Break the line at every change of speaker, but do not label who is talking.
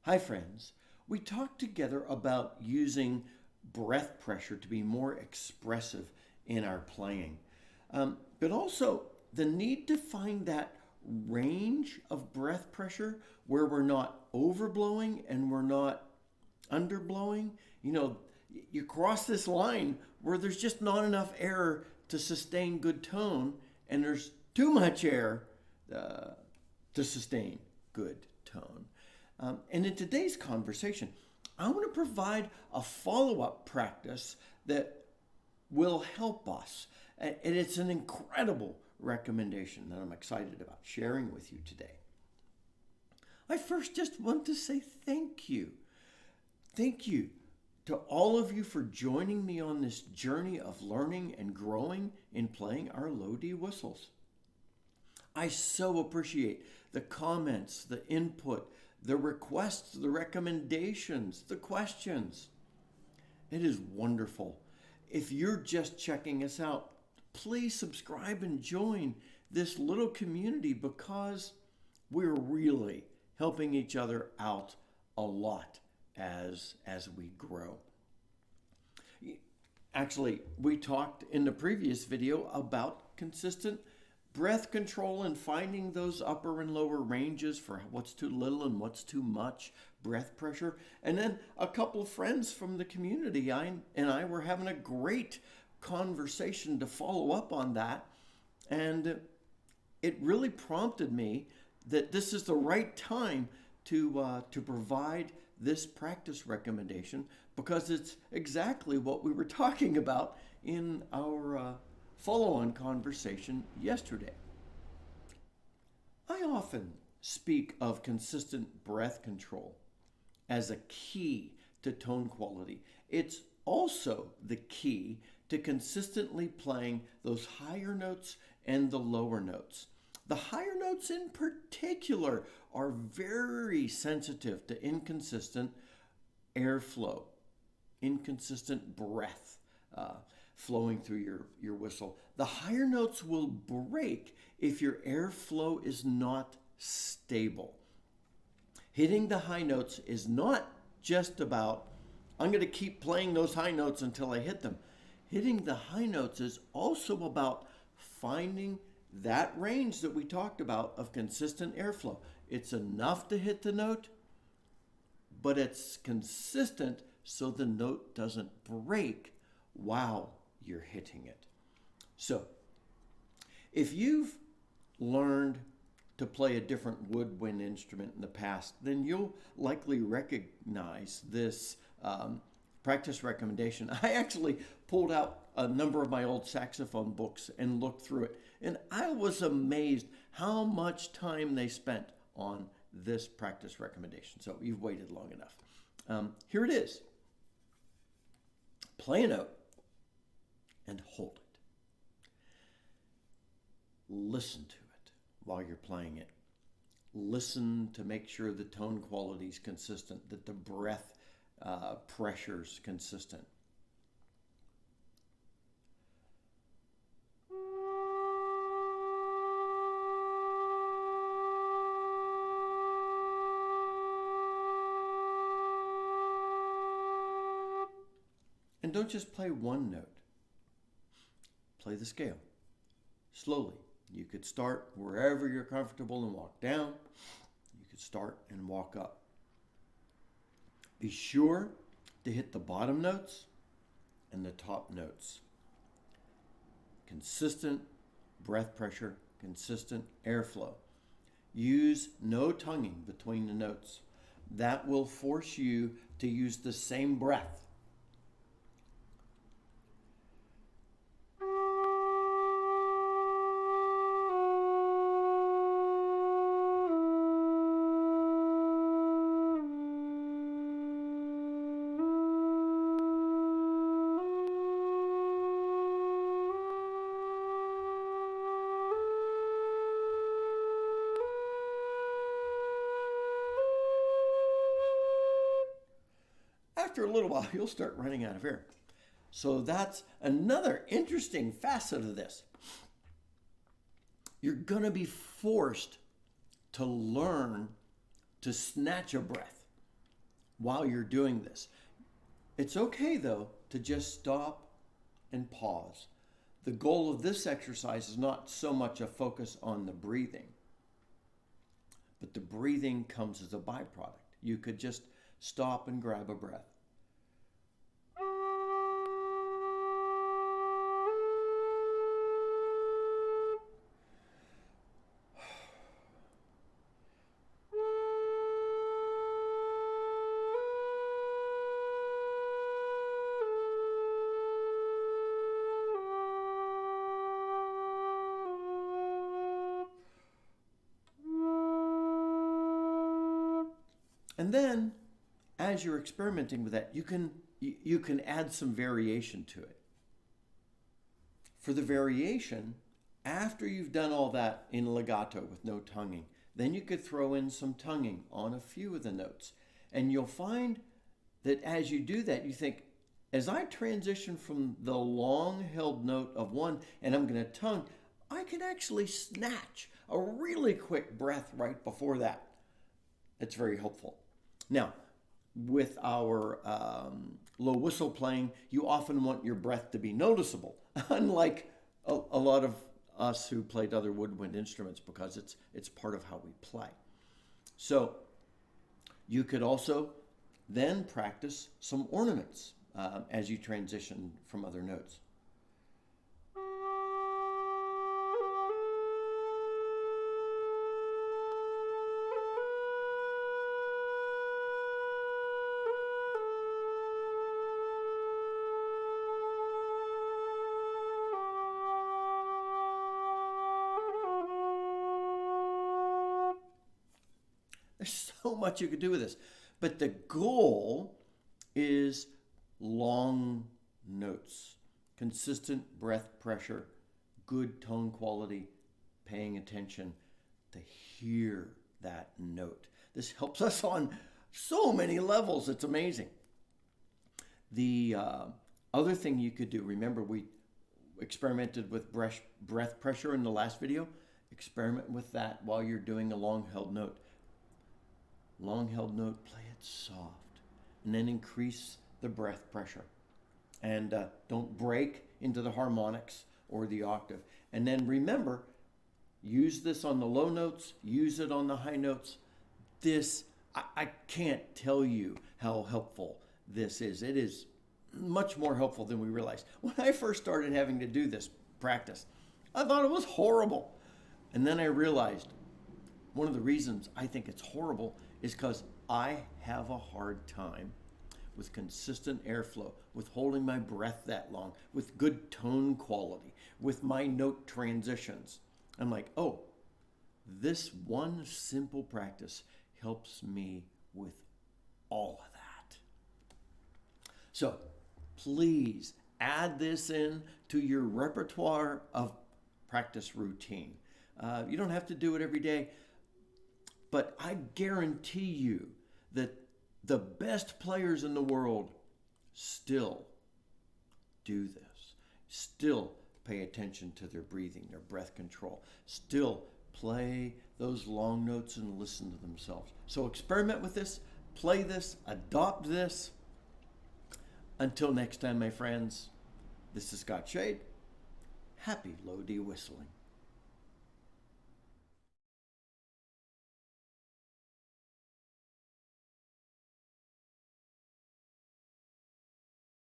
Hi, friends. We talked together about using breath pressure to be more expressive in our playing, but also the need to find that range of breath pressure where we're not overblowing and we're not underblowing. You cross this line where there's just not enough air to sustain good tone, and there's too much air uh, to sustain good tone. And in today's conversation, I want to provide a follow up practice that will help us. And it's an incredible recommendation that I'm excited about sharing with you today. I first just want to say thank you. Thank you to all of you for joining me on this journey of learning and growing in playing our low D whistles. I so appreciate the comments, the input, the requests, the recommendations, the questions. It is wonderful. If you're just checking us out, please subscribe and join this little community because we're really helping each other out a lot as we grow. Actually, we talked in the previous video about consistent breath control and finding those upper and lower ranges for what's too little and what's too much breath pressure. And then a couple of friends from the community and I were having a great conversation to follow up on that. And it really prompted me that this is the right time to provide this practice recommendation because it's exactly what we were talking about in our follow-on conversation yesterday. I often speak of consistent breath control as a key to tone quality. It's also the key to consistently playing those higher notes and the lower notes. The higher notes in particular are very sensitive to inconsistent airflow, inconsistent breath flowing through your whistle. The higher notes will break if your airflow is not stable. Hitting the high notes is not just about, I'm going to keep playing those high notes until I hit them. Hitting the high notes is also about finding that range that we talked about of consistent airflow. It's enough to hit the note, but it's consistent so the note doesn't break while you're hitting it. So, if you've learned to play a different woodwind instrument in the past, then you'll likely recognize this practice recommendation. I actually pulled out a number of my old saxophone books and looked through it, and I was amazed how much time they spent on this practice recommendation. So you've waited long enough. Here it is. Play a note and hold it. Listen to it while you're playing it. Listen to make sure the tone quality is consistent, that the breath pressure's consistent. And don't just play one note. Play the scale slowly. You could start wherever you're comfortable and walk down. You could start and walk up. Be sure to hit the bottom notes and the top notes. Consistent breath pressure, consistent airflow. Use no tonguing between the notes. That will force you to use the same breath. After a little while, you'll start running out of air. So that's another interesting facet of this. You're going to be forced to learn to snatch a breath. while you're doing this. It's okay, though, to just stop and pause. The goal of this exercise is not so much a focus on the breathing, but the breathing comes as a byproduct. You could just stop and grab a breath. And then, as you're experimenting with that, you can add some variation to it. For the variation, after you've done all that in legato with no tonguing, then you could throw in some tonguing on a few of the notes. And you'll find that as you do that, you think, as I transition from the long held note of one and I'm going to tongue, I can actually snatch a really quick breath right before that. It's very helpful. Now, with our low whistle playing, you often want your breath to be noticeable, unlike a lot of us who played other woodwind instruments, because it's part of how we play. So you could also then practice some ornaments as you transition from other notes. There's so much you could do with this. But the goal is long notes, consistent breath pressure, good tone quality, paying attention to hear that note. This helps us on so many levels. It's amazing. The other thing you could do, remember we experimented with breath pressure in the last video. Experiment with that while you're doing a long held note. Long held note, play it soft, and then increase the breath pressure. And don't break into the harmonics or the octave. And then remember, use this on the low notes, use it on the high notes. This, I can't tell you how helpful this is. It is much more helpful than we realized. When I first started having to do this practice, I thought it was horrible. And then I realized one of the reasons I think it's horrible is because I have a hard time with consistent airflow, with holding my breath that long, with good tone quality, with my note transitions. I'm like, oh, this one simple practice helps me with all of that. So please add this in to your repertoire of practice routine. You don't have to do it every day, but I guarantee you that the best players in the world still do this, still pay attention to their breathing, their breath control, still play those long notes and listen to themselves. So experiment with this, play this, adopt this. Until next time, my friends, this is Scott Shade. Happy low D whistling.